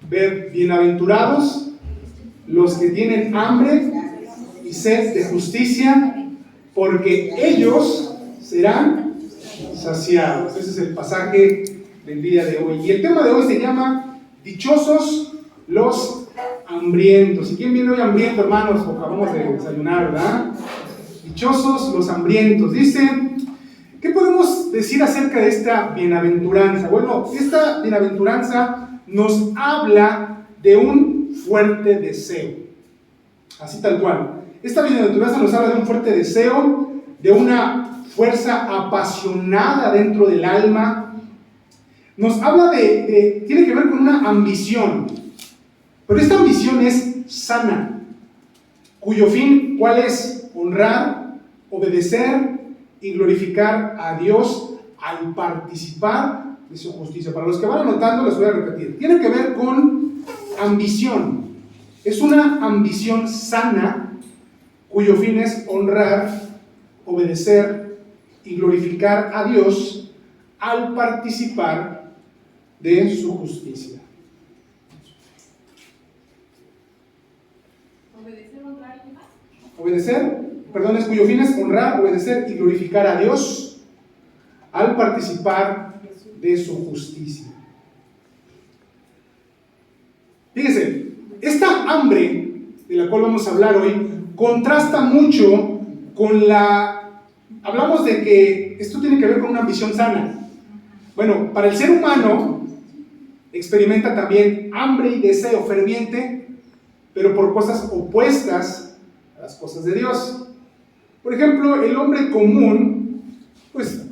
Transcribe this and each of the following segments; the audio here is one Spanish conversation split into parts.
ver bienaventurados los que tienen hambre y sed de justicia, porque ellos serán saciados. Ese es el pasaje del día de hoy. Y el tema de hoy se llama Dichosos los hambrientos. ¿Y quién viene hoy hambriento, hermanos? Porque acabamos de desayunar, ¿verdad? Dichosos los hambrientos. Dice, ¿qué podemos decir acerca de esta bienaventuranza? Bueno, esta bienaventuranza nos habla de un fuerte deseo. Así tal cual. Esta bienaventuranza nos habla de un fuerte deseo, de una fuerza apasionada dentro del alma. Nos habla tiene que ver con una ambición. Pero esta ambición es sana, cuyo fin, ¿cuál es? Honrar, obedecer y glorificar a Dios al participar de su justicia. Para los que van anotando, les voy a repetir. Tiene que ver con ambición. Es una ambición sana, cuyo fin es honrar, obedecer y glorificar a Dios al participar de su justicia. Es cuyo fin es honrar, obedecer y glorificar a Dios al participar de su justicia. Fíjense, esta hambre de la cual vamos a hablar hoy contrasta mucho con hablamos de que esto tiene que ver con una ambición sana. Bueno, para el ser humano experimenta también hambre y deseo ferviente, pero por cosas opuestas a las cosas de Dios. Por ejemplo, el hombre común, pues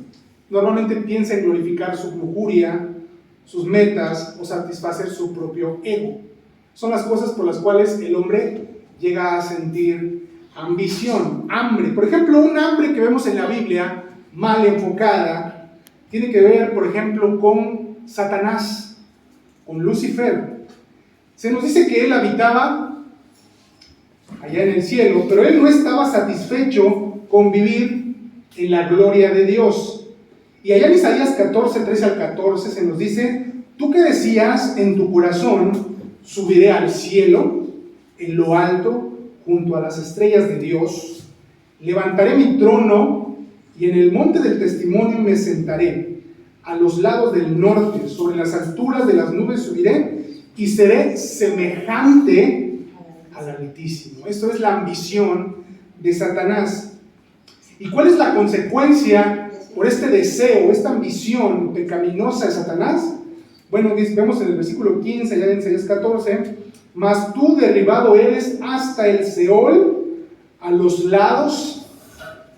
normalmente piensa en glorificar su lujuria, sus metas o satisfacer su propio ego. Son las cosas por las cuales el hombre llega a sentir ambición, hambre. Por ejemplo, un hambre que vemos en la Biblia, mal enfocada, tiene que ver, por ejemplo, con Satanás, con Lucifer. Se nos dice que él habitaba allá en el cielo, pero él no estaba satisfecho con vivir en la gloria de Dios. Y allá en Isaías 14, 13 al 14 se nos dice, tú que decías en tu corazón, subiré al cielo, en lo alto, junto a las estrellas de Dios, levantaré mi trono y en el monte del testimonio me sentaré, a los lados del norte, sobre las alturas de las nubes subiré y seré semejante al Altísimo. Esto es la ambición de Satanás. ¿Y cuál es la consecuencia por este deseo, esta ambición pecaminosa de Satanás? Bueno, vemos en el versículo 15, allá en Isaías 14, mas tú derribado eres hasta el Seol, a los lados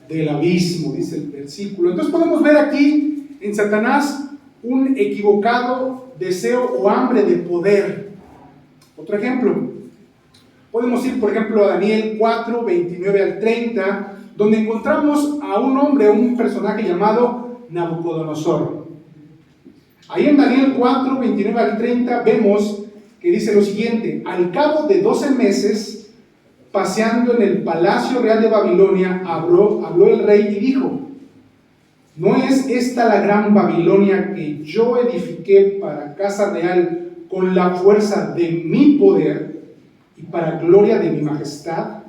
del abismo, dice el versículo. Entonces podemos ver aquí en Satanás un equivocado deseo o hambre de poder. Otro ejemplo, podemos ir por ejemplo a Daniel 4, 29 al 30, donde encontramos a un hombre, un personaje llamado Nabucodonosor. Ahí en Daniel 4, 29 al 30 vemos que dice lo siguiente: al cabo de 12 meses, paseando en el palacio real de Babilonia, habló el rey y dijo, ¿no es esta la gran Babilonia que yo edifiqué para casa real con la fuerza de mi poder y para gloria de mi majestad?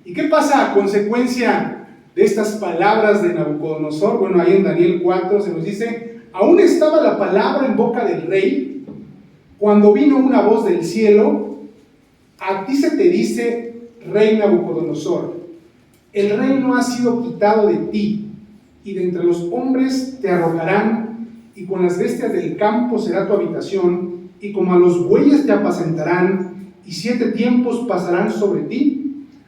¿Y qué pasa a consecuencia de estas palabras de Nabucodonosor? Bueno, ahí en Daniel 4 se nos dice, aún estaba la palabra en boca del rey, cuando vino una voz del cielo, a ti se te dice, rey Nabucodonosor, el reino ha sido quitado de ti, y de entre los hombres te arrojarán, y con las bestias del campo será tu habitación, y como a los bueyes te apacentarán, y 7 tiempos pasarán sobre ti,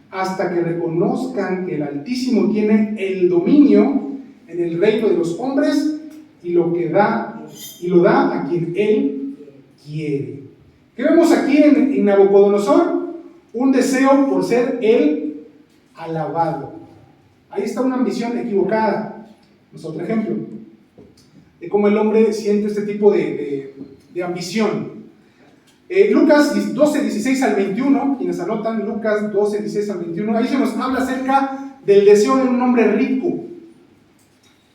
hasta que reconozcan que el Altísimo tiene el dominio en el reino de los hombres, y lo da a quien él quiere. ¿Qué vemos aquí en Nabucodonosor? Un deseo por ser él alabado. Ahí está una ambición equivocada. Es otro ejemplo de cómo el hombre siente este tipo de ambición. Lucas 12, 16 al 21, quienes anotan, Lucas 12, 16 al 21, ahí se nos habla acerca del deseo de un hombre rico.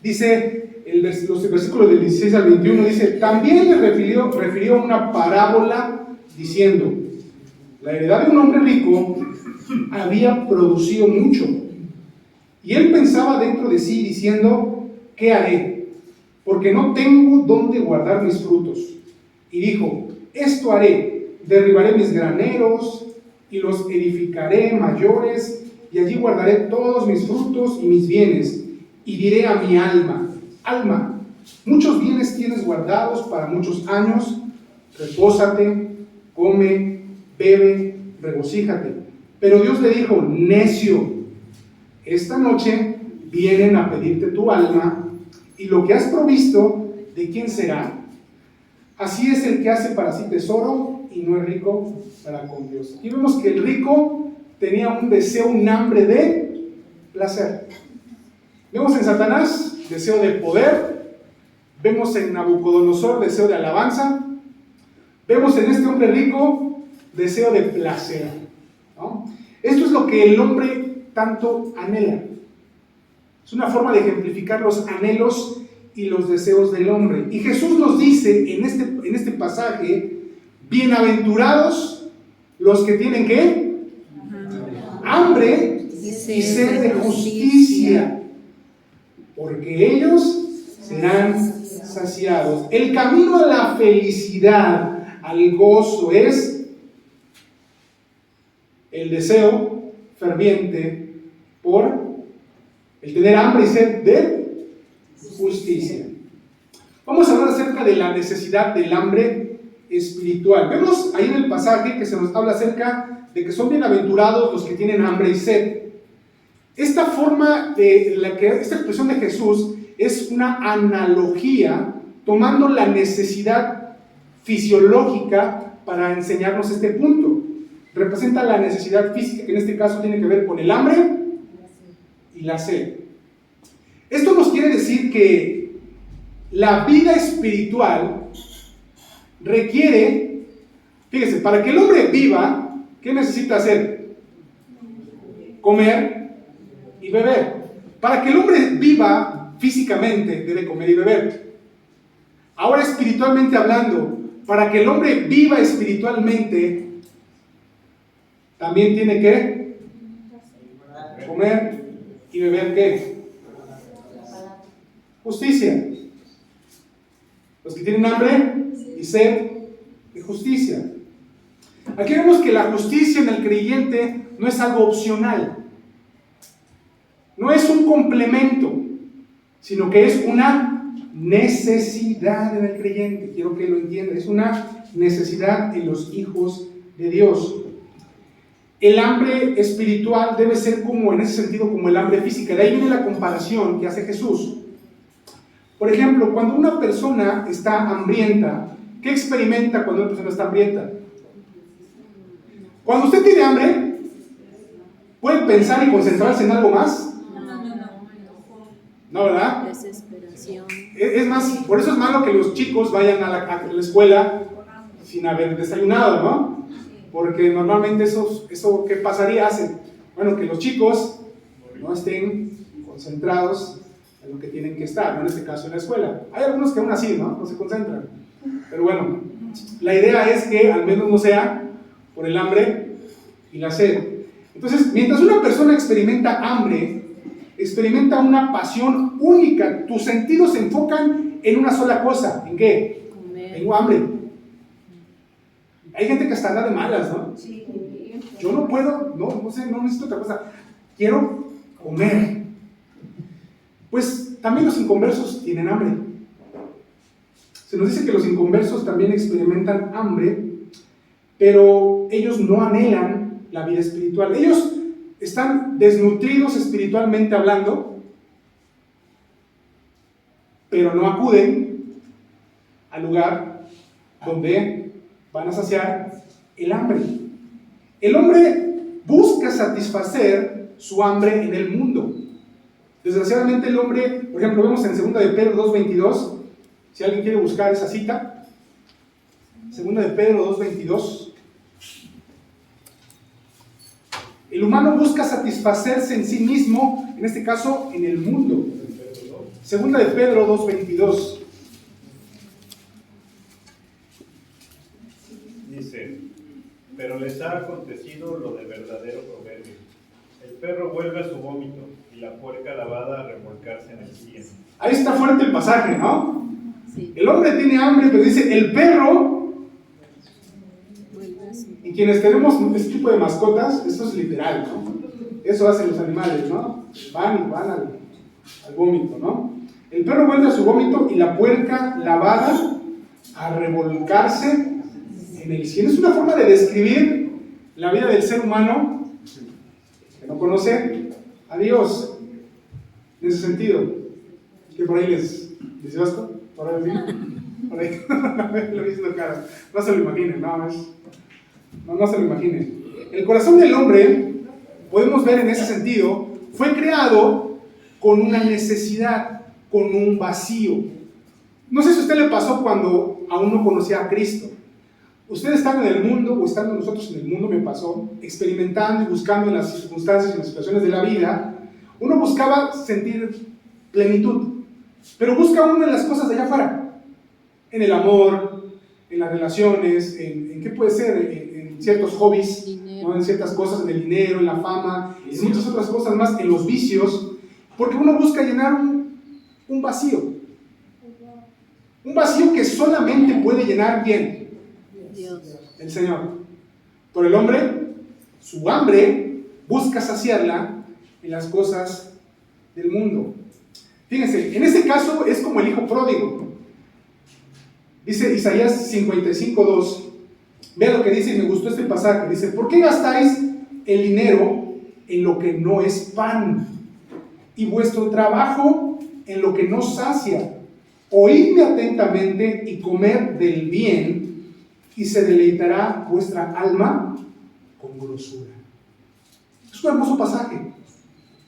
Dice los versículos del 16 al 21 dice, también le refirió una parábola diciendo, la heredad de un hombre rico había producido mucho, y él pensaba dentro de sí diciendo, ¿qué haré? Porque no tengo dónde guardar mis frutos. Y dijo, esto haré, derribaré mis graneros y los edificaré mayores, y allí guardaré todos mis frutos y mis bienes, y diré a mi alma, alma, muchos bienes tienes guardados para muchos años, repósate, come, bebe, regocíjate. Pero Dios le dijo, necio, esta noche vienen a pedirte tu alma, y lo que has provisto, ¿de quién será? Así es el que hace para sí tesoro y no es rico para con Dios. Aquí vemos que el rico tenía un deseo, un hambre de placer. Vemos en Satanás deseo de poder, vemos en Nabucodonosor deseo de alabanza, vemos en este hombre rico deseo de placer, ¿no? Esto es lo que el hombre tanto anhela. Es una forma de ejemplificar los anhelos y los deseos del hombre. Y Jesús nos dice en este pasaje, bienaventurados los que tienen ¿qué? Hambre y sed de justicia, porque ellos serán saciados. El camino a la felicidad, al gozo, es el deseo ferviente por el tener hambre y sed de justicia. Vamos a hablar acerca de la necesidad del hambre espiritual. Vemos ahí en el pasaje que se nos habla acerca de que son bienaventurados los que tienen hambre y sed. Esta forma esta expresión de Jesús es una analogía tomando la necesidad fisiológica para enseñarnos este punto. Representa la necesidad física, que en este caso tiene que ver con el hambre y la sed. Esto nos quiere decir que la vida espiritual requiere, fíjese, para que el hombre viva, ¿qué necesita hacer? Comer y beber. Para que el hombre viva físicamente, debe comer y beber. Ahora, espiritualmente hablando, para que el hombre viva espiritualmente, también tiene que comer y beber ¿qué? Justicia. Los que tienen hambre y sed de justicia. Aquí vemos que la justicia en el creyente no es algo opcional. No es un complemento, sino que es una necesidad en el creyente. Quiero que lo entiendan. Es una necesidad en los hijos de Dios. El hambre espiritual debe ser como, en ese sentido, como el hambre física. De ahí viene la comparación que hace Jesús. Por ejemplo, cuando una persona está hambrienta, ¿qué experimenta cuando una persona está hambrienta? Cuando usted tiene hambre, ¿puede pensar y concentrarse en algo más? No, ¿verdad? Desesperación. Es más, por eso es malo que los chicos vayan a la escuela sin haber desayunado, ¿no? Porque normalmente eso ¿qué pasaría? Bueno, que los chicos no estén concentrados en lo que tienen que estar, ¿no? En este caso en la escuela. Hay algunos que aún así, ¿no? No se concentran. Pero bueno, la idea es que al menos no sea por el hambre y la sed. Entonces, mientras una persona experimenta hambre, experimenta una pasión única. Tus sentidos se enfocan en una sola cosa. ¿En qué? Comer. Tengo hambre. Hay gente que hasta anda de malas, ¿no? Sí. Yo no puedo, no necesito otra cosa. Quiero comer. Pues también los inconversos tienen hambre. Se nos dice que los inconversos también experimentan hambre, pero ellos no anhelan la vida espiritual. Ellos están desnutridos espiritualmente hablando, pero no acuden al lugar donde van a saciar el hambre. El hombre busca satisfacer su hambre en el mundo. Desgraciadamente el hombre, por ejemplo, vemos en 2 de Pedro 2:22, si alguien quiere buscar esa cita, 2 de Pedro 2:22. El humano busca satisfacerse en sí mismo, en este caso en el mundo. Segunda de Pedro 2:22. Dice, pero les ha acontecido lo de verdadero proverbio. El perro vuelve a su vómito y la puerca lavada a remolcarse en el cieno. Ahí está fuerte el pasaje, ¿no? Sí. El hombre tiene hambre, pero dice, el perro, y quienes tenemos este tipo de mascotas, esto es literal, ¿no? Eso hacen los animales, ¿no? Van al vómito, ¿no? El perro vuelve a su vómito y la puerca lavada a revolcarse en el cielo. Es una forma de describir la vida del ser humano que no conoce a Dios. En ese sentido, que por ahí les Vasco, por ahí, por ahí, lo diciendo cara, no se lo imaginen, no se lo imaginen. El corazón del hombre, podemos ver en ese sentido, fue creado con una necesidad, con un vacío. No sé si a usted le pasó cuando aún no conocía a Cristo. Usted estando en el mundo, o estando nosotros en el mundo, me pasó, experimentando y buscando en las circunstancias y en las situaciones de la vida, uno buscaba sentir plenitud, pero busca uno en las cosas de allá afuera, en el amor, en las relaciones, en qué puede ser, en ciertos hobbies, ¿no? En ciertas cosas, en el dinero, en la fama, en muchas otras cosas más, en los vicios, porque uno busca llenar un vacío. Un vacío que solamente puede llenar ¿quién? Dios. El Señor. Por el hombre, su hambre busca saciarla en las cosas del mundo. Fíjense, en este caso es como el hijo pródigo. Dice Isaías 55:2. Vea lo que dice, y me gustó este pasaje. Dice, ¿por qué gastáis el dinero en lo que no es pan? Y vuestro trabajo en lo que no sacia. Oídme atentamente y comed del bien, y se deleitará vuestra alma con grosura. Es un hermoso pasaje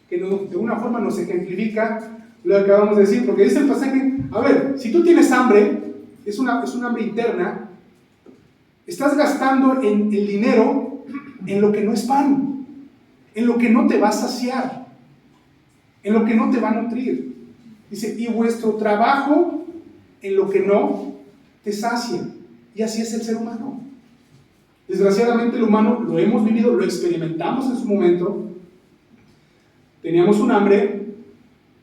que de una forma nos ejemplifica lo que acabamos de decir, porque dice el pasaje, a ver, si tú tienes hambre, es un hambre interna, estás gastando en el dinero en lo que no es pan, en lo que no te va a saciar, en lo que no te va a nutrir. Dice, y vuestro trabajo en lo que no te sacia. Y así es el ser humano. Desgraciadamente el humano lo hemos vivido, lo experimentamos en su momento. Teníamos un hambre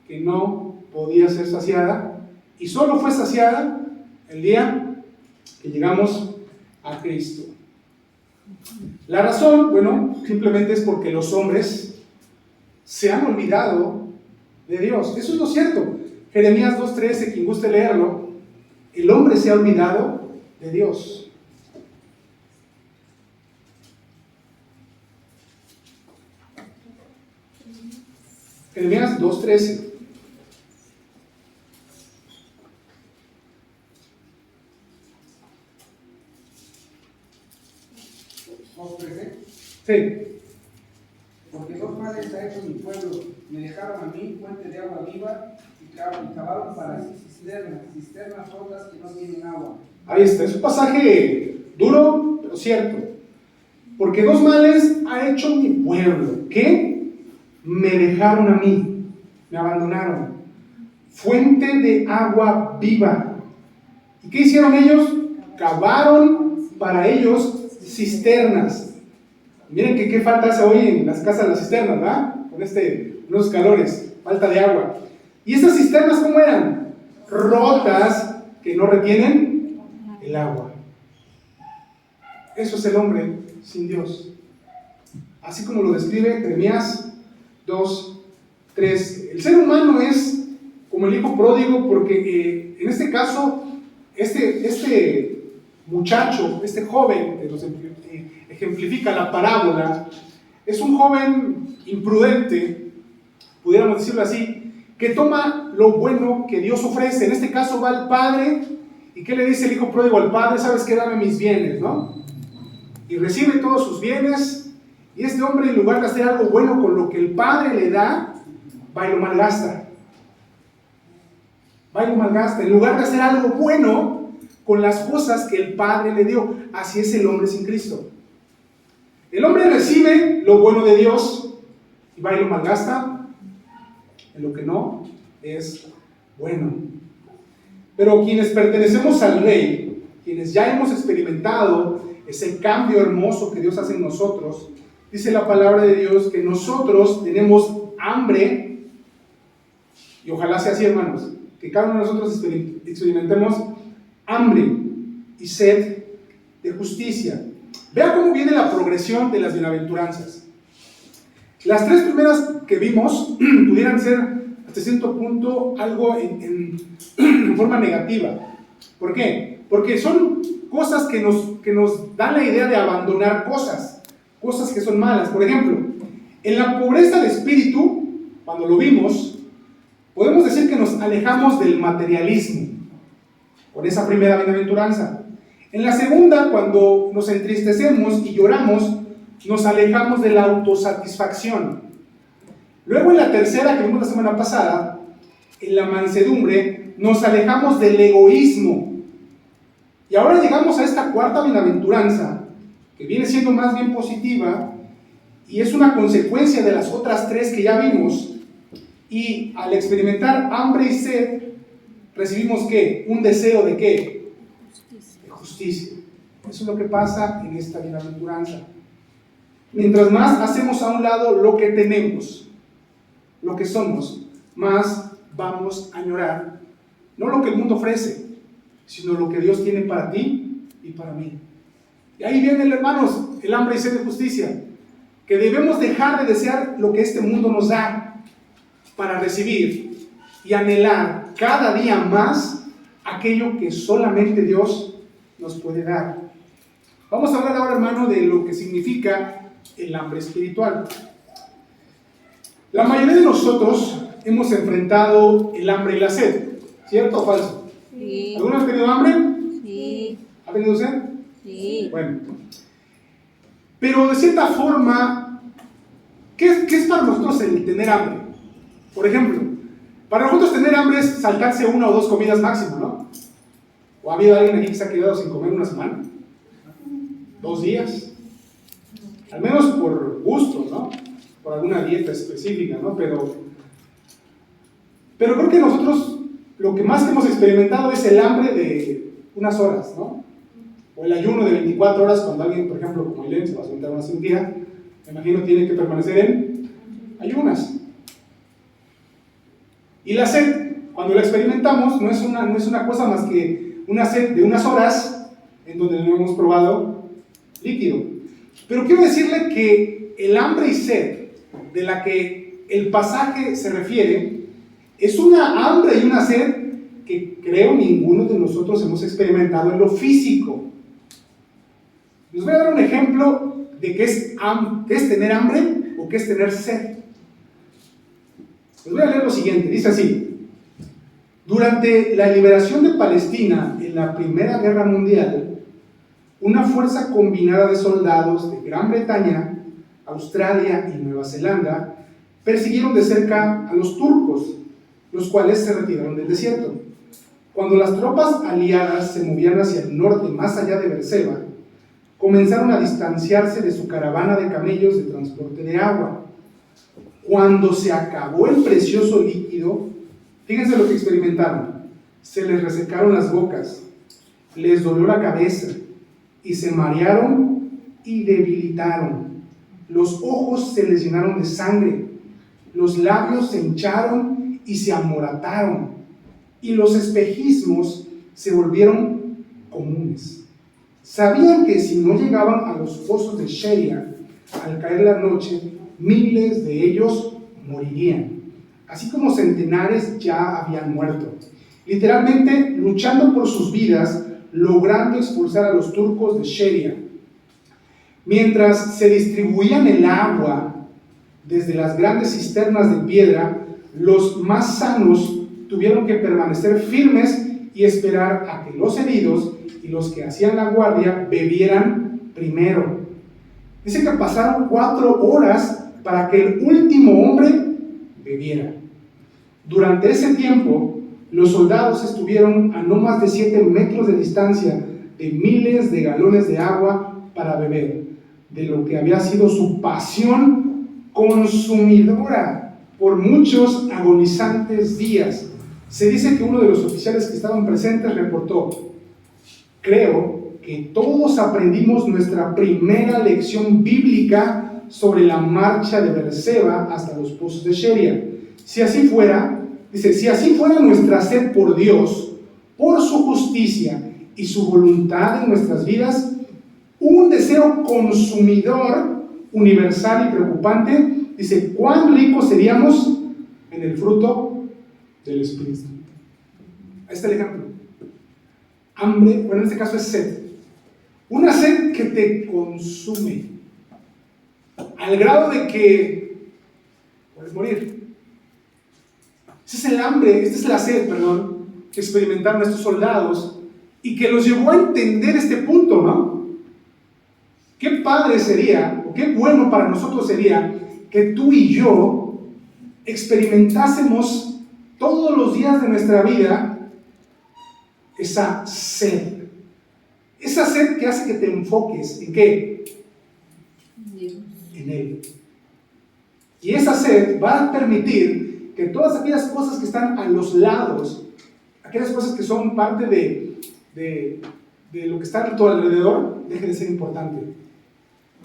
que no podía ser saciada, y solo fue saciada el día que llegamos a Cristo. La razón, bueno, simplemente es porque los hombres se han olvidado de Dios. Eso es lo cierto. Jeremías 2:13, quien guste leerlo, el hombre se ha olvidado de Dios. Jeremías 2:13. Sí. Porque dos males ha hecho mi pueblo, me dejaron a mí fuente de agua viva y cavaron para sí cisternas rotas que no tienen agua. Ahí está, es un pasaje duro, pero cierto. Porque dos males ha hecho mi pueblo. ¿Qué? Me dejaron a mí, me abandonaron. Fuente de agua viva. ¿Y qué hicieron ellos? Cavaron para ellos cisternas. Miren que qué falta hace hoy en las casas las cisternas, ¿verdad? Con unos calores, falta de agua. ¿Y esas cisternas cómo eran? Rotas, que no retienen el agua. Eso es el hombre sin Dios. Así como lo describe Jeremías 2:3. El ser humano es como el hijo pródigo, porque en este caso, este muchacho, este joven que nos ejemplifica la parábola, es un joven imprudente, pudiéramos decirlo así, que toma lo bueno que Dios ofrece. En este caso va al padre, ¿y qué le dice el hijo pródigo al padre? ¿Sabes qué? Dame mis bienes, ¿no? Y recibe todos sus bienes, y este hombre, en lugar de hacer algo bueno con lo que el padre le da, va y lo malgasta. Va y lo malgasta, en lugar de hacer algo bueno con las cosas que el padre le dio. Así es el hombre sin Cristo. El hombre recibe lo bueno de Dios y va y lo malgasta en lo que no es bueno. Pero quienes pertenecemos al Rey, quienes ya hemos experimentado ese cambio hermoso que Dios hace en nosotros, dice la palabra de Dios que nosotros tenemos hambre, y ojalá sea así, hermanos, que cada uno de nosotros experimentemos hambre y sed de justicia. Vea cómo viene la progresión de las bienaventuranzas. Las tres primeras que vimos pudieran ser hasta cierto punto algo en forma negativa. ¿Por qué? Porque son cosas que nos dan la idea de abandonar cosas que son malas. Por ejemplo, en la pobreza de espíritu, cuando lo vimos, podemos decir que nos alejamos del materialismo, con esa primera bienaventuranza. En la segunda, cuando nos entristecemos y lloramos, nos alejamos de la autosatisfacción. Luego en la tercera, que vimos la semana pasada, en la mansedumbre, nos alejamos del egoísmo. Y ahora llegamos a esta cuarta bienaventuranza, que viene siendo más bien positiva, y es una consecuencia de las otras tres que ya vimos. Y al experimentar hambre y sed, recibimos ¿qué? Un deseo de ¿qué? De justicia. Eso es lo que pasa en esta bienaventuranza. Mientras más hacemos a un lado lo que tenemos, lo que somos, más vamos a añorar, no lo que el mundo ofrece, sino lo que Dios tiene para ti y para mí. Y ahí viene, hermanos, el hambre y sed de justicia, que debemos dejar de desear lo que este mundo nos da para recibir y anhelar cada día más aquello que solamente Dios nos puede dar. Vamos a hablar ahora, hermano, de lo que significa el hambre espiritual. La mayoría de nosotros hemos enfrentado el hambre y la sed, ¿cierto o falso? Sí. ¿Alguno ha tenido hambre? Sí. ¿Ha tenido sed? Sí. Bueno, pero de cierta forma, ¿qué es para nosotros el tener hambre? Por ejemplo, para nosotros tener hambre es saltarse una o dos comidas máximo, ¿no? ¿O ha habido alguien aquí que se ha quedado sin comer una semana? 2 días. Al menos por gusto, ¿no? Por alguna dieta específica, ¿no? Pero creo que nosotros lo que más hemos experimentado es el hambre de unas horas, ¿no? O el ayuno de 24 horas cuando alguien, por ejemplo, como Ailén, se va a sentar una cirugía, me imagino tiene que permanecer en ayunas. Y la sed, cuando la experimentamos, no es una cosa más que una sed de unas horas en donde no hemos probado líquido. Pero quiero decirle que el hambre y sed de la que el pasaje se refiere es una hambre y una sed que creo ninguno de nosotros hemos experimentado en lo físico. Les voy a dar un ejemplo de qué es tener hambre o qué es tener sed. Les voy a leer lo siguiente, dice así: durante la liberación de Palestina en la Primera Guerra Mundial, una fuerza combinada de soldados de Gran Bretaña, Australia y Nueva Zelanda persiguieron de cerca a los turcos, los cuales se retiraron del desierto. Cuando las tropas aliadas se movían hacia el norte, más allá de Beerseba, comenzaron a distanciarse de su caravana de camellos de transporte de agua. Cuando se acabó el precioso líquido, fíjense lo que experimentaron: se les resecaron las bocas, les dolió la cabeza, y se marearon y debilitaron. Los ojos se les llenaron de sangre, los labios se hincharon y se amorataron, y los espejismos se volvieron comunes. Sabían que si no llegaban a los pozos de Sheria al caer la noche, miles de ellos morirían, así como centenares ya habían muerto, literalmente luchando por sus vidas, logrando expulsar a los turcos de Sheria. Mientras se distribuían el agua desde las grandes cisternas de piedra, los más sanos tuvieron que permanecer firmes y esperar a que los heridos y los que hacían la guardia bebieran primero. Dice que pasaron 4 horas para que el último hombre bebiera. Durante ese tiempo, los soldados estuvieron a no más de 7 metros de distancia de miles de galones de agua para beber, de lo que había sido su pasión consumidora por muchos agonizantes días. se dice que uno de los oficiales que estaban presentes reportó: creo que todos aprendimos nuestra primera lección bíblica sobre la marcha de Beerseba hasta los pozos de Sheria. Si así fuera, dice, si así fuera nuestra sed por Dios, por su justicia y su voluntad en nuestras vidas, un deseo consumidor, universal y preocupante, dice, cuán ricos seríamos en el fruto del Espíritu. Ahí está el ejemplo. Hambre, bueno, en este caso es sed. Una sed que te consume, al grado de que puedes morir. Ese es el hambre, esta es la sed, perdón, que experimentaron estos soldados y que los llevó a entender este punto, ¿no? Qué padre sería, o qué bueno para nosotros sería que tú y yo experimentásemos todos los días de nuestra vida esa sed. Esa sed que hace que te enfoques ¿en qué? En Él. Y esa sed va a permitir que todas aquellas cosas que están a los lados, aquellas cosas que son parte de lo que está a tu alrededor, deje de ser importante.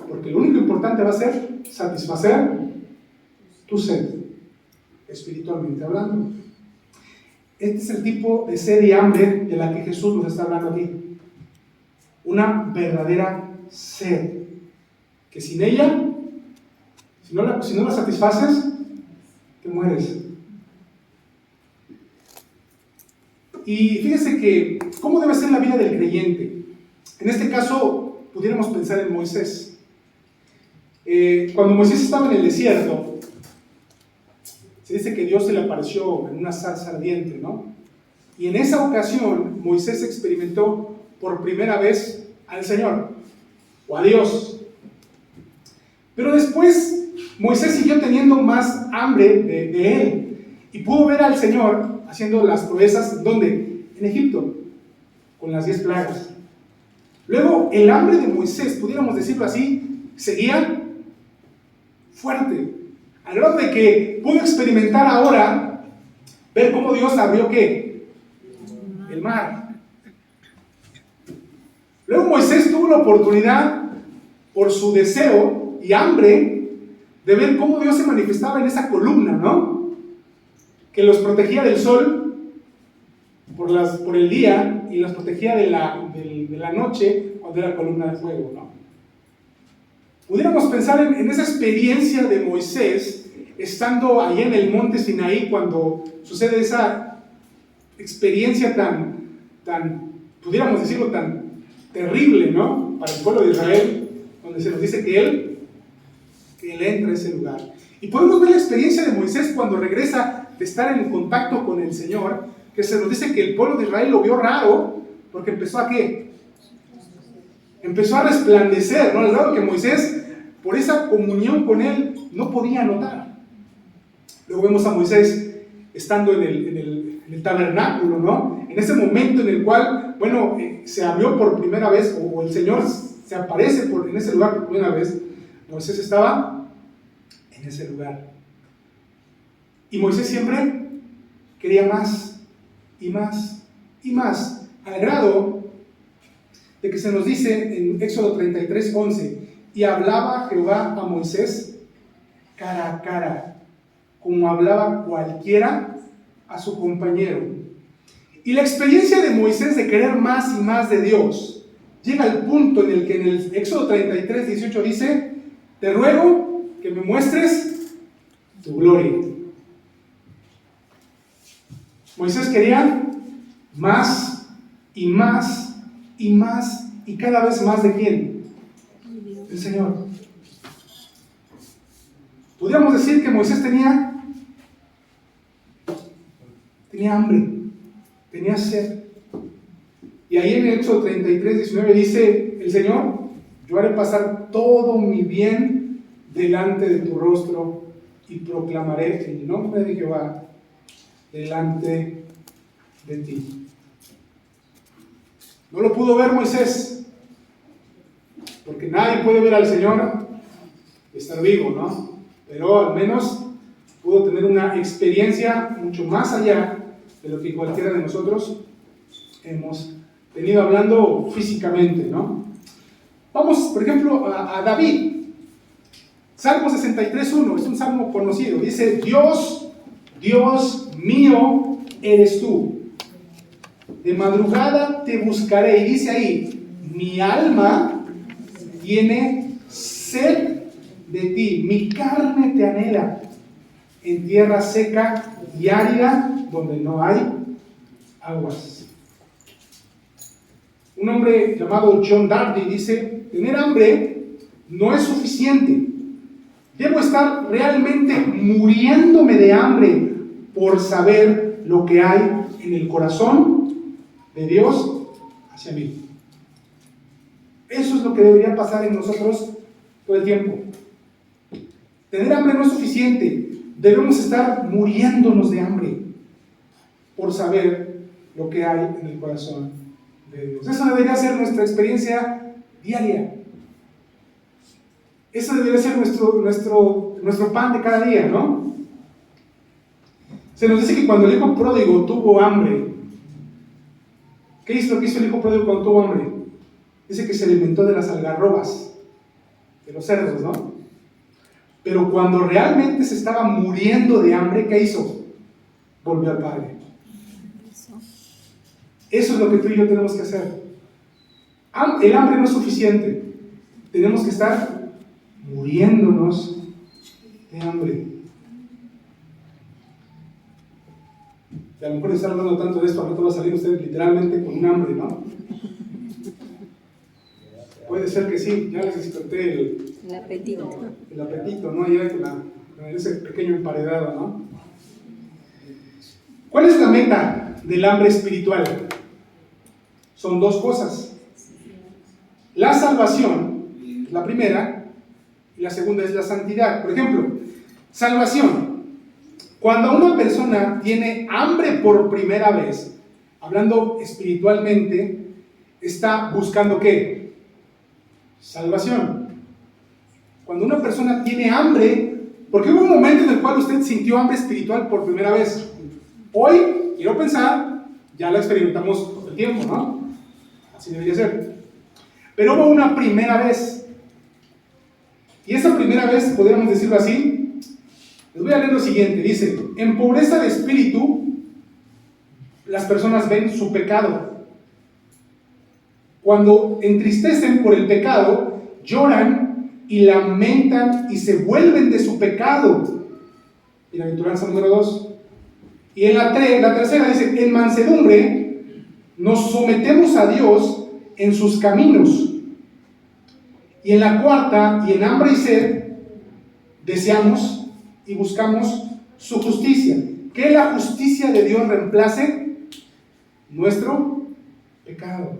Porque lo único importante va a ser satisfacer tu sed, espiritualmente hablando. Este es el tipo de sed y hambre de la que Jesús nos está hablando aquí. Una verdadera sed, que sin ella, si no la satisfaces, te mueres. Y fíjese que, ¿cómo debe ser la vida del creyente? En este caso, pudiéramos pensar en Moisés. Cuando Moisés estaba en el desierto, se dice que Dios se le apareció en una zarza ardiente, ¿no? Y en esa ocasión, Moisés experimentó por primera vez al Señor, o a Dios. Pero después, Moisés siguió teniendo más hambre de Él, y pudo ver al Señor haciendo las proezas, ¿dónde? En Egipto, con las 10 plagas. Luego, el hambre de Moisés, pudiéramos decirlo así, seguía fuerte, al grado de que pudo experimentar ahora, ver cómo Dios abrió, ¿qué? El mar. Luego Moisés tuvo la oportunidad, por su deseo y hambre, de ver cómo Dios se manifestaba en esa columna, ¿no? Que los protegía del sol por el día y los protegía de la noche cuando era columna de fuego, ¿no? Pudiéramos pensar en esa experiencia de Moisés estando allí en el monte Sinaí cuando sucede esa experiencia tan, pudiéramos decirlo, tan terrible, ¿no? Para el pueblo de Israel, donde se nos dice que él entra a ese lugar. Y podemos ver la experiencia de Moisés cuando regresa de estar en contacto con el Señor, que se nos dice que el pueblo de Israel lo vio raro, porque empezó a ¿qué? Empezó a resplandecer, ¿no? Al grado que Moisés, por esa comunión con él, no podía notar. Luego vemos a Moisés estando en el tabernáculo, ¿no? En ese momento en el cual, bueno, se abrió por primera vez, o el Señor se aparece en ese lugar por primera vez. Moisés estaba en ese lugar. Y Moisés siempre quería más, y más, y más, al grado de que se nos dice en Éxodo 33:11, y hablaba Jehová a Moisés cara a cara, como hablaba cualquiera a su compañero. Y la experiencia de Moisés de querer más y más de Dios llega al punto en el que en el Éxodo 33:18 dice: te ruego que me muestres tu gloria. Moisés quería más y más y más y cada vez más ¿de quién? El Señor. Podríamos decir que Moisés tenía hambre, tenía sed. Y ahí en el Éxodo 33:19 dice el Señor: yo haré pasar todo mi bien delante de tu rostro y proclamaré el nombre de Jehová delante de ti. No lo pudo ver Moisés, porque nadie puede ver al Señor y estar vivo, ¿no? Pero al menos pudo tener una experiencia mucho más allá de lo que cualquiera de nosotros hemos venido hablando físicamente, ¿no? Vamos, por ejemplo, a David. Salmo 63:1, es un salmo conocido. Dice: Dios, Dios mío, eres tú. De madrugada te buscaré. Y dice ahí: mi alma tiene sed de ti, mi carne te anhela en tierra seca y árida donde no hay aguas. Un hombre llamado John Darby dice: tener hambre no es suficiente. Debo estar realmente muriéndome de hambre por saber lo que hay en el corazón de Dios hacia mí. Eso es lo que debería pasar en nosotros todo el tiempo. Tener hambre no es suficiente. Debemos estar muriéndonos de hambre por saber lo que hay en el corazón de Dios. Eso debería ser nuestra experiencia diaria. Eso debería ser nuestro pan de cada día, ¿no? Se nos dice que cuando el hijo pródigo tuvo hambre, ¿qué hizo lo que hizo el hijo pródigo cuando tuvo hambre? Dice que se alimentó de las algarrobas, de los cerdos, ¿no? Pero cuando realmente se estaba muriendo de hambre, ¿qué hizo? Volvió al Padre. Eso es lo que tú y yo tenemos que hacer. El hambre no es suficiente. Tenemos que estar muriéndonos de hambre. Y a lo mejor estar hablando tanto de esto, ahorita va a salir usted literalmente con un hambre, ¿no? Puede ser que sí, ya les desperté el apetito, ¿no? Ya con ese pequeño emparedado, ¿no? ¿Cuál es la meta del hambre espiritual? Son dos cosas. La salvación, la primera, y la segunda es la santidad. Por ejemplo, salvación. Cuando una persona tiene hambre por primera vez, hablando espiritualmente, está buscando ¿qué? Salvación. Cuando una persona tiene hambre, porque hubo un momento en el cual usted sintió hambre espiritual por primera vez. Hoy, quiero pensar, ya la experimentamos todo el tiempo, ¿no? Así debería ser. Pero hubo una primera vez. Y esa primera vez, podríamos decirlo así, les voy a leer lo siguiente. Dice: en pobreza de espíritu, las personas ven su pecado. Cuando entristecen por el pecado, lloran y lamentan y se vuelven de su pecado. Bienaventuranza número 2. Y en la tercera dice: en mansedumbre nos sometemos a Dios en sus caminos. Y en la cuarta, y en hambre y sed, deseamos y buscamos su justicia. Que la justicia de Dios reemplace nuestro pecado.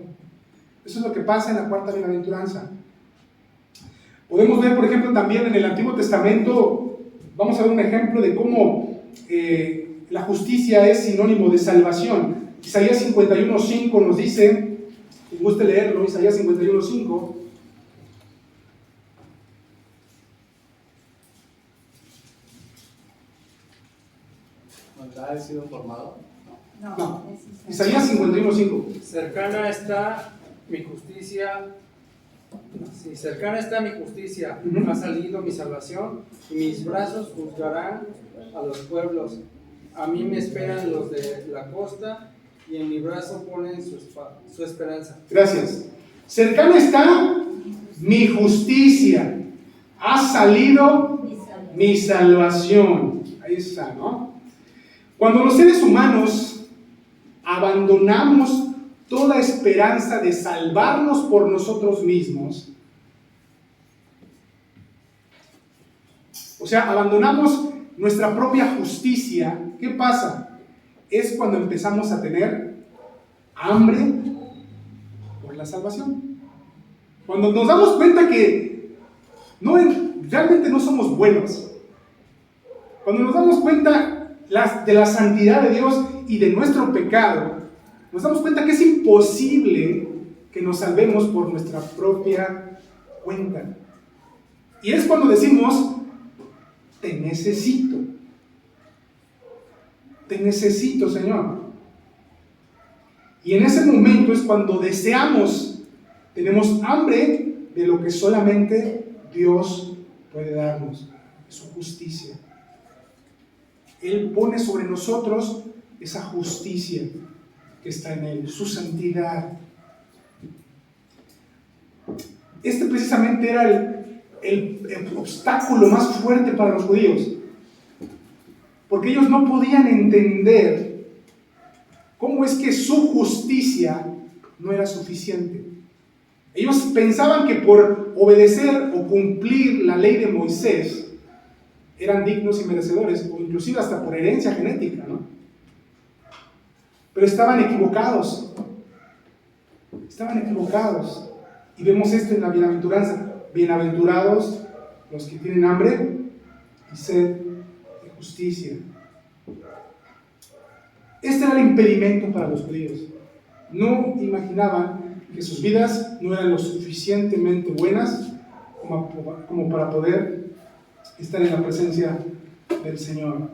Eso es lo que pasa en la cuarta bienaventuranza. Podemos ver, por ejemplo, también en el Antiguo Testamento, vamos a ver un ejemplo de cómo la justicia es sinónimo de salvación. Isaías 51:5 nos dice, si guste leerlo, Isaías 51:5. ¿Ha sido formado? No. Isaías 51:5. Cercana está mi justicia. Sí, cercana está mi justicia. Ha salido mi salvación y mis brazos juzgarán a los pueblos. A mí me esperan los de la costa y en mi brazo ponen su esperanza. Gracias. Cercana está mi justicia. Ha salido mi salvación. Ahí está, ¿no? Cuando los seres humanos abandonamos toda esperanza de salvarnos por nosotros mismos, o sea, abandonamos nuestra propia justicia, ¿qué pasa? Es cuando empezamos a tener hambre por la salvación. Cuando nos damos cuenta que realmente no somos buenos, cuando nos damos cuenta de la santidad de Dios y de nuestro pecado, nos damos cuenta que es imposible que nos salvemos por nuestra propia cuenta. Y es cuando decimos: te necesito, Señor. Y en ese momento es cuando deseamos, tenemos hambre de lo que solamente Dios puede darnos, su justicia. Él pone sobre nosotros esa justicia que está en Él, su santidad. Este precisamente era el obstáculo más fuerte para los judíos, porque ellos no podían entender cómo es que su justicia no era suficiente. Ellos pensaban que por obedecer o cumplir la ley de Moisés eran dignos y merecedores, o inclusive hasta por herencia genética, ¿no? Pero estaban equivocados. Estaban equivocados. Y vemos esto en la bienaventuranza. Bienaventurados los que tienen hambre y sed de justicia. Este era el impedimento para los judíos. No imaginaban que sus vidas no eran lo suficientemente buenas como para poder estar en la presencia del Señor.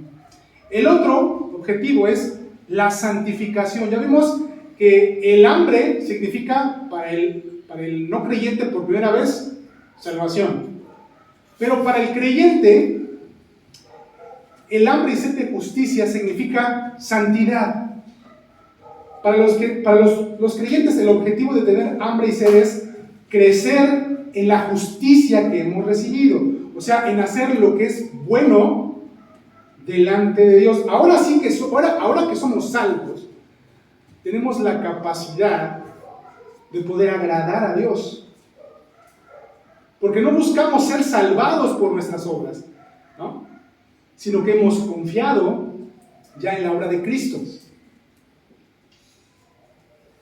El otro objetivo es la santificación. Ya vimos que el hambre significa para el no creyente por primera vez salvación, pero para el creyente el hambre y sed de justicia significa santidad. Para los creyentes el objetivo de tener hambre y sed es crecer en la justicia que hemos recibido, o sea, en hacer lo que es bueno delante de Dios. Ahora sí que ahora que somos salvos, tenemos la capacidad de poder agradar a Dios, porque no buscamos ser salvados por nuestras obras, ¿no? Sino que hemos confiado ya en la obra de Cristo.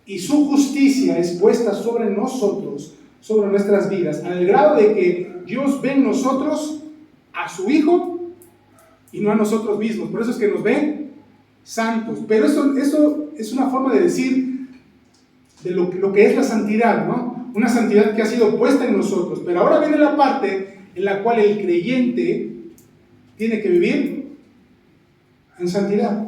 Y su justicia es puesta sobre nosotros, sobre nuestras vidas, al grado de que Dios ve en nosotros a su Hijo y no a nosotros mismos. Por eso es que nos ve santos. Pero eso es una forma de decir de lo que es la santidad, ¿no? Una santidad que ha sido puesta en nosotros. Pero ahora viene la parte en la cual el creyente tiene que vivir en santidad.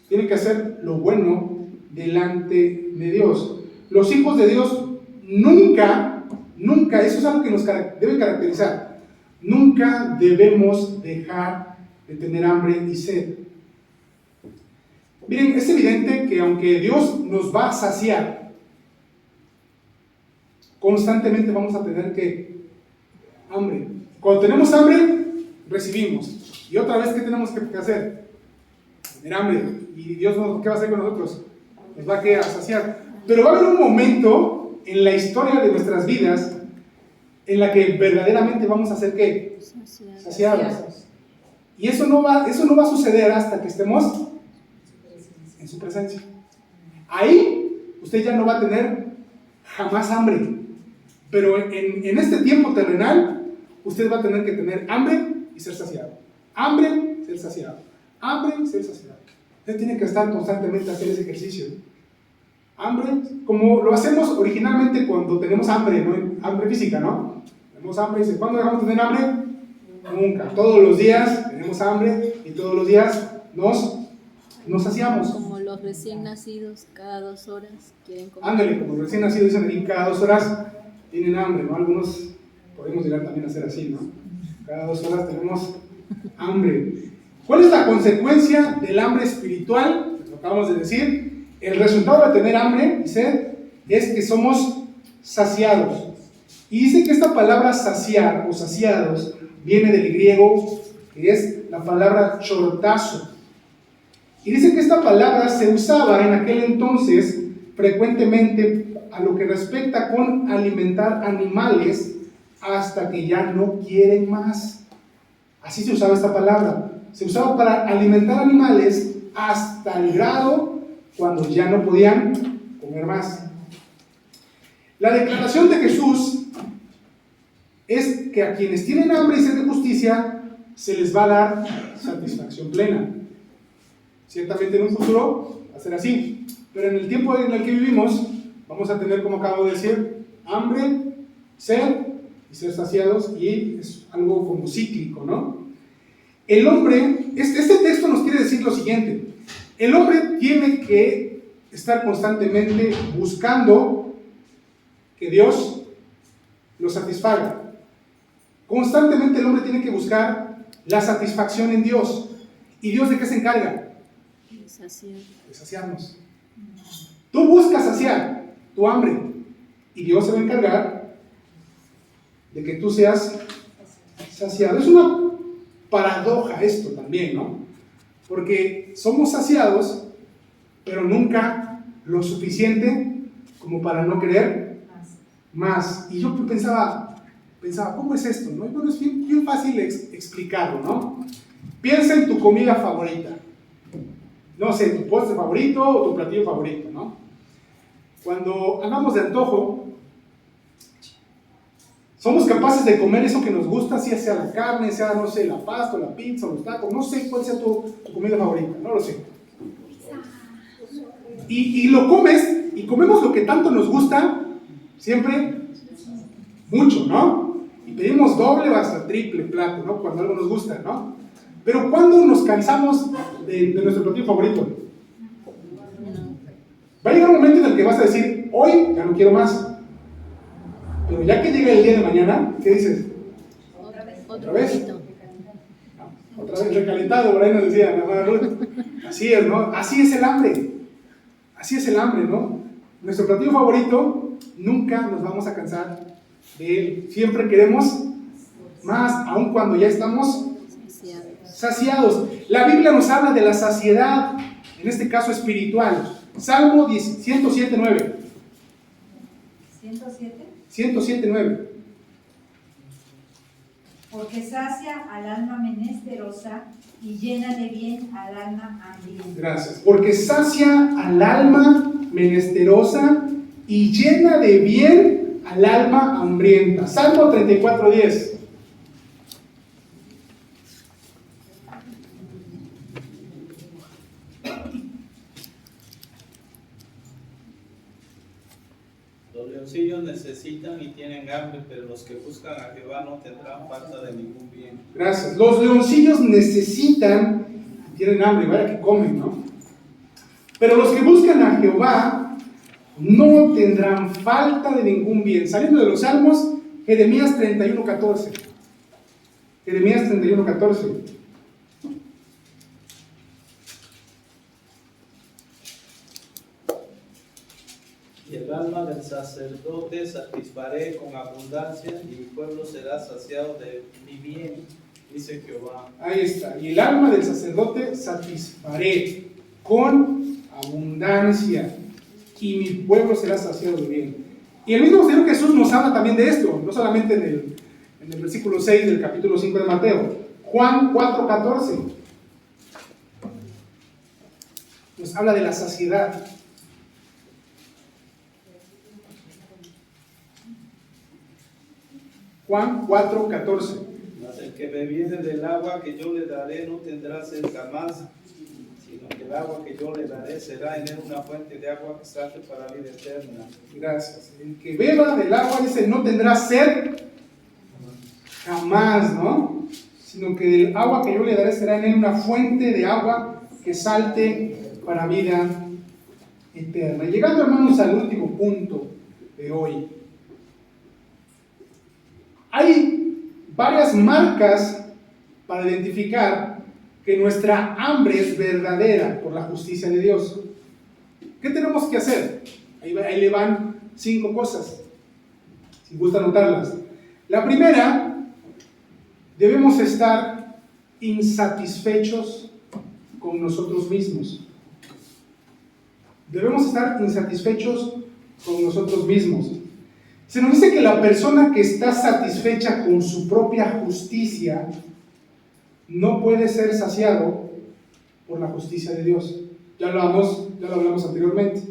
Tiene que hacer lo bueno delante de Dios. Los hijos de Dios nunca, eso es algo que nos debe caracterizar, nunca debemos dejar de tener hambre y sed. Miren, es evidente que aunque Dios nos va a saciar, constantemente vamos a tener hambre. Cuando tenemos hambre, recibimos. Y otra vez, ¿qué tenemos que hacer? Tener hambre. ¿Y Dios qué va a hacer con nosotros? Nos va a saciar. Pero va a haber un momento en la historia de nuestras vidas en la que verdaderamente vamos a ser ¿qué? Saciados. Y eso no va a suceder hasta que estemos en su presencia. Ahí usted ya no va a tener jamás hambre. Pero en este tiempo terrenal, usted va a tener que tener hambre y ser saciado. Hambre, ser saciado. Hambre, ser saciado. Usted tiene que estar constantemente haciendo ese ejercicio. Hambre, como lo hacemos originalmente cuando tenemos hambre, ¿no? Hambre física, ¿no? Tenemos hambre y dice, ¿cuándo dejamos de tener hambre? Nunca. Todos los días tenemos hambre y todos los días nos saciamos. Como los recién nacidos, cada 2 horas quieren comer. Ándale, como los recién nacidos dicen aquí, cada 2 horas tienen hambre, ¿no? Algunos podemos llegar también a ser así, ¿no? Cada 2 horas tenemos hambre. ¿Cuál es la consecuencia del hambre espiritual? Lo acabamos de decir. El resultado de tener hambre y sed es que somos saciados. Y dice que esta palabra saciar o saciados viene del griego, que es la palabra chortazo. Y dice que esta palabra se usaba en aquel entonces frecuentemente a lo que respecta con alimentar animales hasta que ya no quieren más. Así se usaba esta palabra. Se usaba para alimentar animales hasta el grado cuando ya no podían comer más. La declaración de Jesús es que a quienes tienen hambre y sed de justicia se les va a dar satisfacción plena. Ciertamente en un futuro va a ser así, pero en el tiempo en el que vivimos vamos a tener, como acabo de decir, hambre, sed y ser saciados, y es algo como cíclico, ¿no? El hombre, este texto nos quiere decir lo siguiente: el hombre tiene que estar constantemente buscando que Dios lo satisfaga. Constantemente el hombre tiene que buscar la satisfacción en Dios. ¿Y Dios de qué se encarga? De saciarnos. Tú buscas saciar tu hambre y Dios se va a encargar de que tú seas saciado. Es una paradoja esto también, ¿no? Porque somos saciados, pero nunca lo suficiente como para no querer más. Y yo pensaba, ¿cómo es esto? ¿No? Y bueno, es bien fácil explicarlo, ¿no? Piensa en tu comida favorita. No sé, tu postre favorito o tu platillo favorito, ¿no? Cuando hablamos de antojo, somos capaces de comer eso que nos gusta, sea la carne, sea, no sé, la pasta, la pizza, los tacos, no sé cuál sea tu comida favorita, no lo sé. Y lo comes, y comemos lo que tanto nos gusta, siempre mucho, ¿no? Y pedimos doble o hasta triple plato, ¿no? Cuando algo nos gusta, ¿no? Pero ¿cuándo nos cansamos de nuestro platillo favorito? Va a llegar un momento en el que vas a decir, hoy ya no quiero más. Pero ya que llega el día de mañana, ¿qué dices? ¿Otra vez? Otra vez recalentado, por ahí nos decía la hermana Ruth. Así es, ¿no? Así es el hambre. Así es el hambre, ¿no? Nuestro platillo favorito, nunca nos vamos a cansar de él. Siempre queremos más, aun cuando ya estamos saciados. La Biblia nos habla de la saciedad, en este caso espiritual. Salmo 107:9. 107:9. Porque sacia al alma menesterosa y llena de bien al alma hambrienta. Gracias. Porque sacia al alma menesterosa y llena de bien al alma hambrienta. Salmo 34:10. Los leoncillos necesitan y tienen hambre, pero los que buscan a Jehová no tendrán falta de ningún bien. Gracias. Los leoncillos necesitan y tienen hambre, vaya que comen, ¿no? Pero los que buscan a Jehová no tendrán falta de ningún bien. Saliendo de los Salmos, Jeremías 31:14. Jeremías 31:14. Y el alma del sacerdote satisfaré con abundancia, y mi pueblo será saciado de mi bien, dice Jehová. Ahí está. Y el alma del sacerdote satisfaré con abundancia, y mi pueblo será saciado de bien. Y el mismo Señor Jesús nos habla también de esto, no solamente en el versículo 6 del capítulo 5 de Mateo. Juan 4:14 nos habla de la saciedad. Juan 4:14. Mas el que bebiere del agua que yo le daré no tendrá sed jamás, sino que el agua que yo le daré será en él una fuente de agua que salte para vida eterna. Gracias. El que beba del agua, dice, no tendrá sed jamás, ¿no? Sino que del agua que yo le daré será en él una fuente de agua que salte para vida eterna. Y llegando, hermanos, al último punto de hoy. Hay varias marcas para identificar que nuestra hambre es verdadera por la justicia de Dios. ¿Qué tenemos que hacer? Ahí le van 5 cosas, si gusta anotarlas. La primera, debemos estar insatisfechos con nosotros mismos. Debemos estar insatisfechos con nosotros mismos. Se nos dice que la persona que está satisfecha con su propia justicia no puede ser saciado por la justicia de Dios. Ya lo hablamos anteriormente.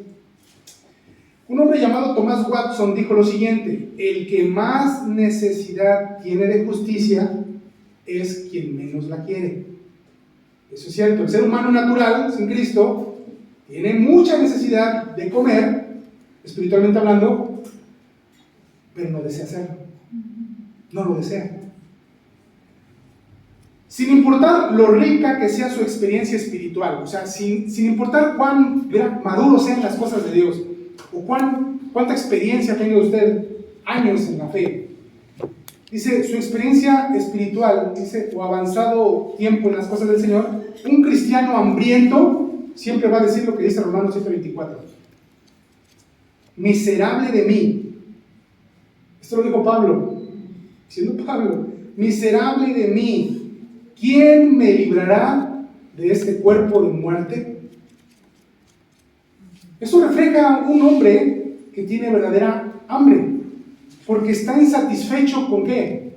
Un hombre llamado Thomas Watson dijo lo siguiente: el que más necesidad tiene de justicia es quien menos la quiere. Eso es cierto. El ser humano natural, sin Cristo, tiene mucha necesidad de comer, espiritualmente hablando, pero no desea hacerlo. No lo desea. Sin importar lo rica que sea su experiencia espiritual, o sea, sin importar cuán maduros sean las cosas de Dios, o cuánta experiencia tenga usted, años en la fe. Dice, su experiencia espiritual, dice, o avanzado tiempo en las cosas del Señor, un cristiano hambriento siempre va a decir lo que dice Romanos 7:24. Miserable de mí. Esto lo dijo Pablo, siendo Pablo, miserable de mí. ¿Quién me librará de este cuerpo de muerte? Eso refleja un hombre que tiene verdadera hambre, porque está insatisfecho ¿con qué?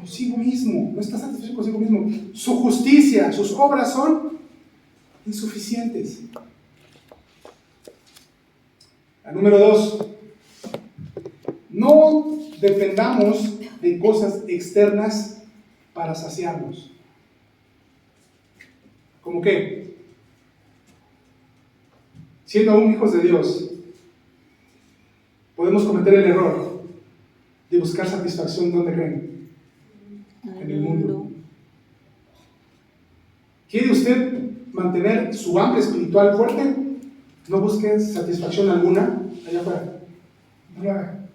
Consigo mismo, no está satisfecho consigo mismo. Su justicia, sus obras son insuficientes. La número 2, no dependamos de cosas externas para saciarnos. ¿Cómo qué? Siendo aún hijos de Dios, podemos cometer el error de buscar satisfacción, ¿dónde creen? En el mundo. ¿Quiere usted mantener su hambre espiritual fuerte? No busque satisfacción alguna allá afuera. No lo haga.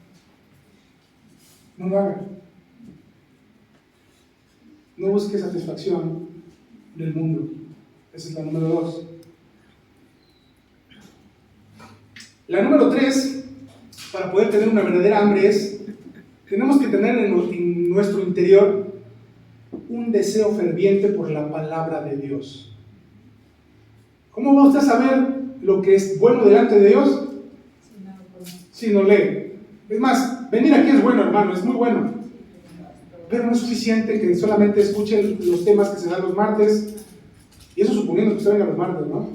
No lo haga. No busque satisfacción en el mundo. Esa es la número 2. La número 3, para poder tener una verdadera hambre, es tenemos que tener en nuestro interior un deseo ferviente por la palabra de Dios. ¿Cómo va usted a saber lo que es bueno delante de Dios? Si no lee. Es más, venir aquí es bueno, hermano, es muy bueno. Pero no es suficiente que solamente escuchen los temas que se dan los martes, y eso suponiendo que usted venga los martes, ¿no?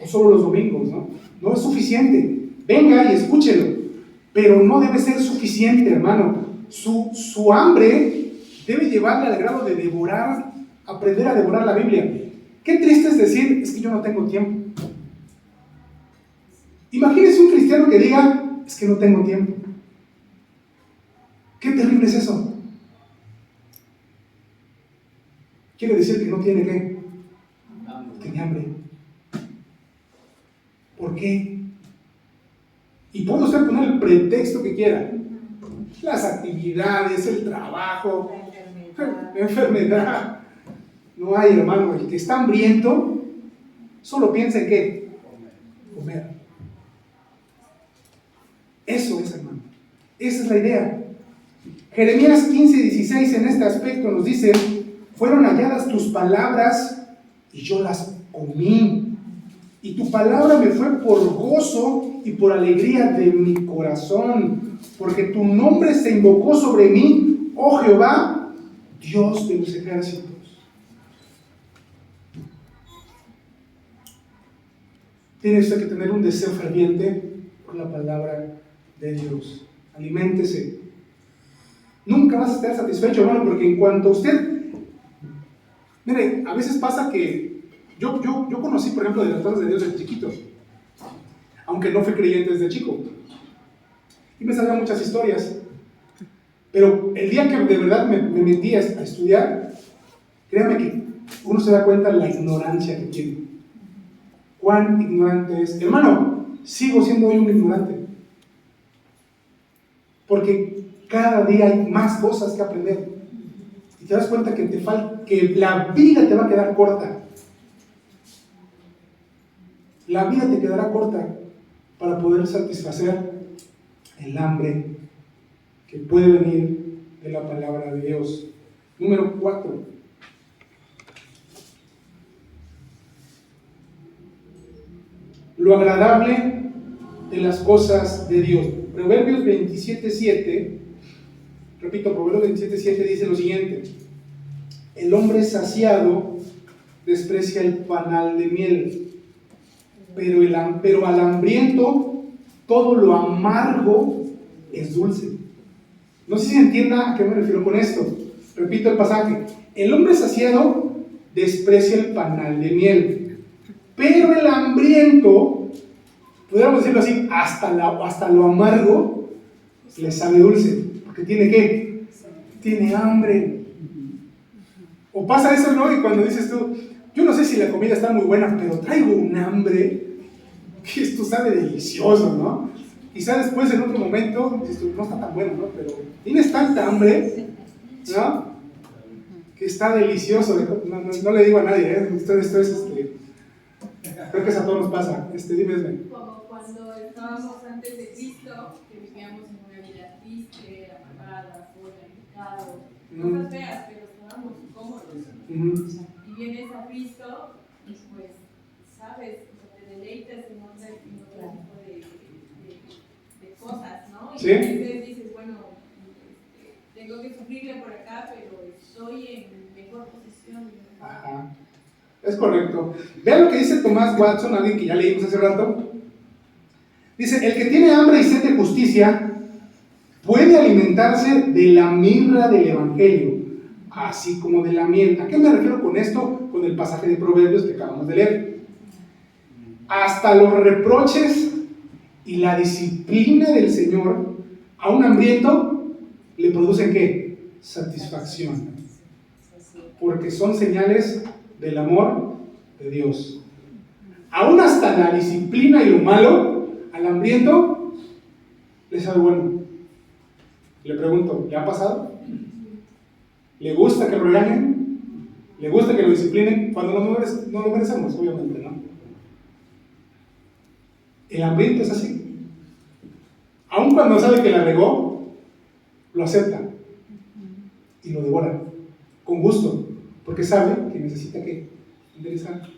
O solo los domingos, ¿no? No es suficiente. Venga y escúchelo, pero no debe ser suficiente, hermano. Su hambre debe llevarle al grado de devorar, aprender a devorar la Biblia. Qué triste es decir, es que yo no tengo tiempo. Imagínese un cristiano que diga, es que no tengo tiempo. Qué terrible es eso. Quiere decir que no tiene ¿qué? Tiene hambre. ¿Por qué? Y puede usted poner el pretexto que quiera. Las actividades, el trabajo, la enfermedad. No hay, hermano. El que está hambriento solo piensa en ¿qué? Comer. Eso es, hermano. Esa es la idea. Jeremías 15:16 en este aspecto nos dice: fueron halladas tus palabras y yo las comí, y tu palabra me fue por gozo y por alegría de mi corazón, porque tu nombre se invocó sobre mí, oh Jehová, Dios de los ejércitos. Tiene usted que tener un deseo ferviente por la palabra de Dios. Aliméntese. Nunca vas a estar satisfecho, hermano, porque en cuanto usted... Mire, a veces pasa que yo conocí, por ejemplo, de las cosas de Dios desde chiquito, aunque no fui creyente desde chico, y me sabían muchas historias, pero el día que de verdad me metí a estudiar, créame que uno se da cuenta de la ignorancia que tiene. Cuán ignorante es. Hermano, sigo siendo hoy un ignorante, porque cada día hay más cosas que aprender, y te das cuenta que que la vida te va a quedar corta. La vida te quedará corta para poder satisfacer el hambre que puede venir de la palabra de Dios. Número 4. Lo agradable de las cosas de Dios. Proverbios 27:7, repito, Proverbios 27:7 dice lo siguiente: el hombre saciado desprecia el panal de miel, pero al hambriento todo lo amargo es dulce. No sé si se entienda a qué me refiero con esto. Repito el pasaje: el hombre saciado desprecia el panal de miel, pero el hambriento, pudiéramos decirlo así, hasta lo amargo le sabe dulce, porque tiene ¿qué? Tiene hambre. O pasa eso, ¿no? Y cuando dices tú, yo no sé si la comida está muy buena, pero traigo un hambre, que esto sabe delicioso, ¿no? Quizá después en otro momento, dices tú, no está tan bueno, ¿no? Pero tienes tanta hambre, ¿no? Que está delicioso. No le digo a nadie, ¿eh? Esto es, creo que eso a todos nos pasa. Dime. Como cuando estábamos antes de Cristo, que vivíamos en una vida triste, amargada, sola, en pecado, cosas feas, pero estábamos cómodos. Y vienes a Cristo y pues, sabes, te deleitas en otro tipo de cosas, ¿no? Y ¿Sí? a veces dices, bueno, tengo que sufrirle por acá, pero estoy en mejor posición. Ajá. Es correcto. Vean lo que dice Tomás Watson, alguien que ya leímos hace rato. Dice, el que tiene hambre y sed de justicia puede alimentarse de la mirra del Evangelio, así como de la miel. ¿A qué me refiero con esto? Con el pasaje de Proverbios que acabamos de leer. Hasta los reproches y la disciplina del Señor a un hambriento le producen ¿qué? Satisfacción. Porque son señales del amor de Dios. Aún hasta la disciplina y lo malo, al hambriento le sabe bueno. Le pregunto, ¿le ha pasado? ¿Le gusta que lo regañen? ¿Le gusta que lo disciplinen? Cuando no lo merecemos, obviamente, ¿no? El hambriento es así. Aun cuando sabe que la regó, lo acepta y lo devora con gusto, porque sabe que necesita que enderezar.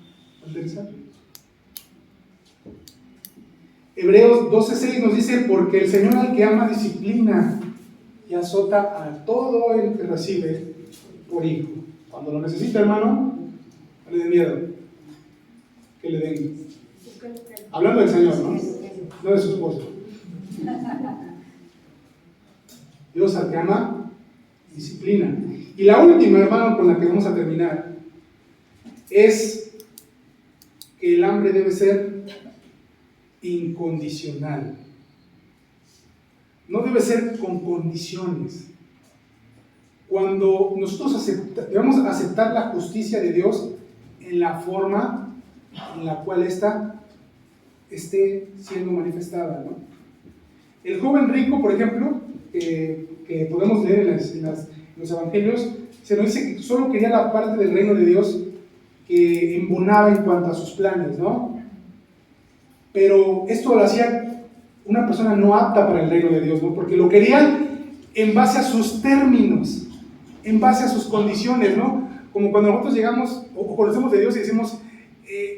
Hebreos 12:6 nos dice, porque el Señor al que ama disciplina y azota a todo el que recibe por hijo. Cuando lo necesita, hermano, no le den miedo, que le den. Hablando del Señor, ¿no? No de su esposo. Dios al que ama disciplina. Y la última, hermano, con la que vamos a terminar, es que el hambre debe ser incondicional. No debe ser con condiciones. Cuando nosotros debemos aceptar la justicia de Dios en la forma en la cual ésta esté siendo manifestada, ¿no? El joven rico, por ejemplo, que podemos leer en los evangelios, se nos dice que solo quería la parte del reino de Dios que embonaba en cuanto a sus planes, ¿no? Pero esto lo hacía una persona no apta para el reino de Dios, ¿no? Porque lo quería en base a sus términos, en base a sus condiciones, ¿no? Como cuando nosotros llegamos o conocemos de Dios y decimos,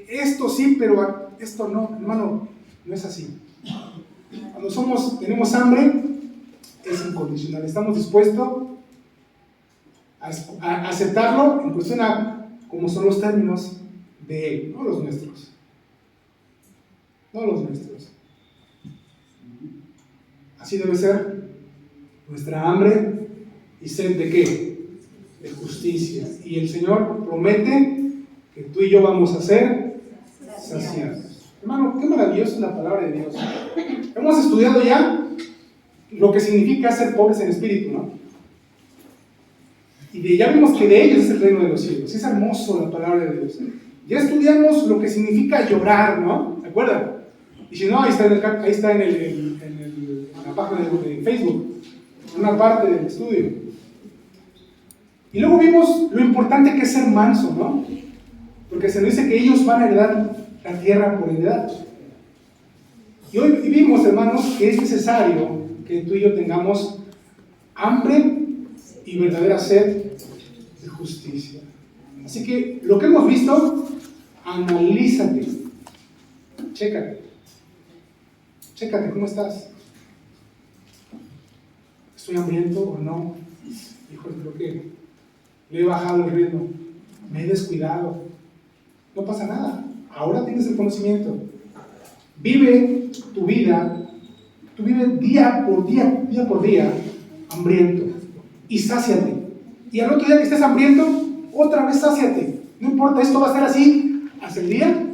esto sí, pero esto no, hermano, no es así. Cuando tenemos hambre, es incondicional. Estamos dispuestos a aceptarlo en cuestión a cómo son los términos de Él, no los nuestros. No los nuestros. Así debe ser nuestra hambre y sed de ¿qué? De justicia. Y el Señor promete que tú y yo vamos a ser saciados. Hermano, qué maravillosa es la palabra de Dios. Hemos estudiado ya lo que significa ser pobres en espíritu, ¿no? Y ya vimos que de ellos es el reino de los cielos. Es hermoso la palabra de Dios. Ya estudiamos lo que significa llorar, ¿no? ¿Se acuerdan? Y si no, ahí está en la página de Facebook, una parte del estudio. Y luego vimos lo importante que es ser manso, ¿no? Porque se nos dice que ellos van a heredar la tierra por heredad. Y hoy vimos, hermanos, que es necesario que tú y yo tengamos hambre y verdadera sed de justicia. Así que lo que hemos visto, analízate, chécate cómo estás. ¿Estoy hambriento o no? Híjole, creo que le he bajado el ritmo, me he descuidado. No pasa nada, ahora tienes el conocimiento. Vive tu vida, tú vive día por día, hambriento, y sáciate. Y al otro día que estés hambriento, otra vez sáciate. No importa, esto va a ser así hasta el día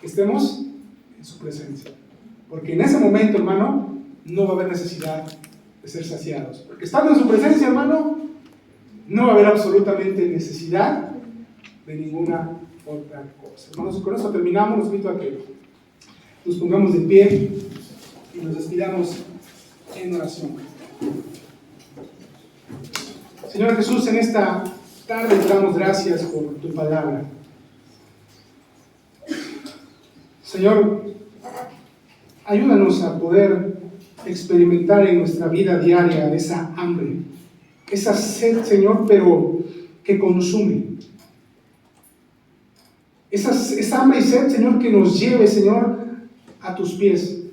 que estemos en su presencia. Porque en ese momento, hermano, no va a haber necesidad de ser saciados. Porque estando en su presencia, hermano, no va a haber absolutamente necesidad de ninguna otra cosa. Hermanos, con esto terminamos. Los invito a que nos pongamos de pie y nos despidamos en oración. Señor Jesús, en esta tarde te damos gracias por tu palabra. Señor, ayúdanos a poder experimentar en nuestra vida diaria esa hambre, esa sed, Señor, pero que consume. Esa hambre y sed, Señor, que nos lleve, Señor, a tus pies.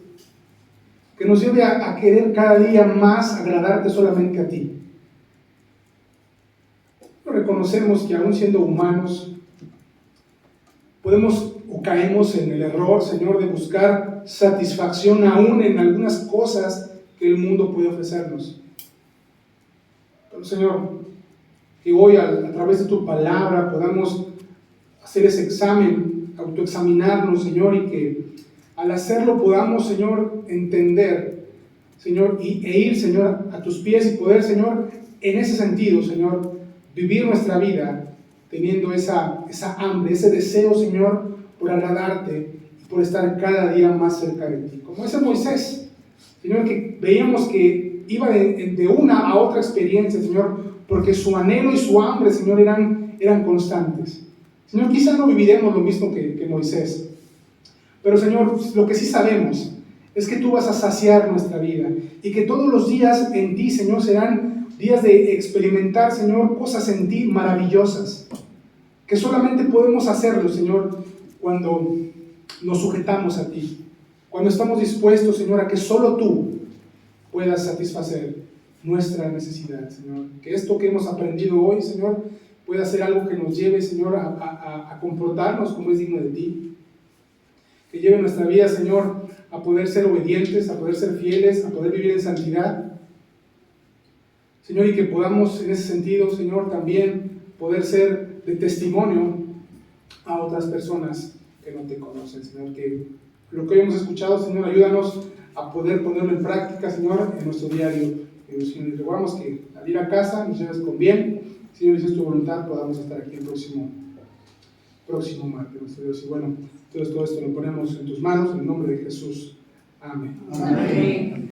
Que nos lleve a querer cada día más agradarte solamente a ti. Reconocemos que aún siendo humanos, podemos o caemos en el error, Señor, de buscar satisfacción aún en algunas cosas que el mundo puede ofrecernos. Pero, Señor, que hoy a través de tu palabra podamos hacer ese examen, autoexaminarnos, Señor, y que al hacerlo podamos, Señor, entender, Señor, e ir, Señor, a tus pies y poder, Señor, en ese sentido, Señor, vivir nuestra vida teniendo esa hambre, ese deseo, Señor, por agradarte y por estar cada día más cerca de ti. Como ese Moisés, Señor, que veíamos que iba de una a otra experiencia, Señor, porque su anhelo y su hambre, Señor, eran constantes. Señor, quizá no viviremos lo mismo que Moisés, pero, Señor, lo que sí sabemos es que tú vas a saciar nuestra vida y que todos los días en ti, Señor, serán días de experimentar, Señor, cosas en ti maravillosas, que solamente podemos hacerlo, Señor, cuando nos sujetamos a ti, cuando estamos dispuestos, Señor, a que solo tú puedas satisfacer nuestra necesidad, Señor. Que esto que hemos aprendido hoy, Señor, pueda ser algo que nos lleve, Señor, a comportarnos como es digno de ti, que lleve nuestra vida, Señor, a poder ser obedientes, a poder ser fieles, a poder vivir en santidad, Señor, y que podamos en ese sentido, Señor, también poder ser de testimonio a otras personas que no te conocen, Señor. Que lo que hoy hemos escuchado, Señor, ayúdanos a poder ponerlo en práctica, Señor, en nuestro diario. Señor, y rogamos que al ir a casa nos lleves con bien. Señor, si es tu voluntad, podamos estar aquí el próximo martes, nuestro Dios. Y bueno, entonces todo esto lo ponemos en tus manos, en el nombre de Jesús. Amén. Amén.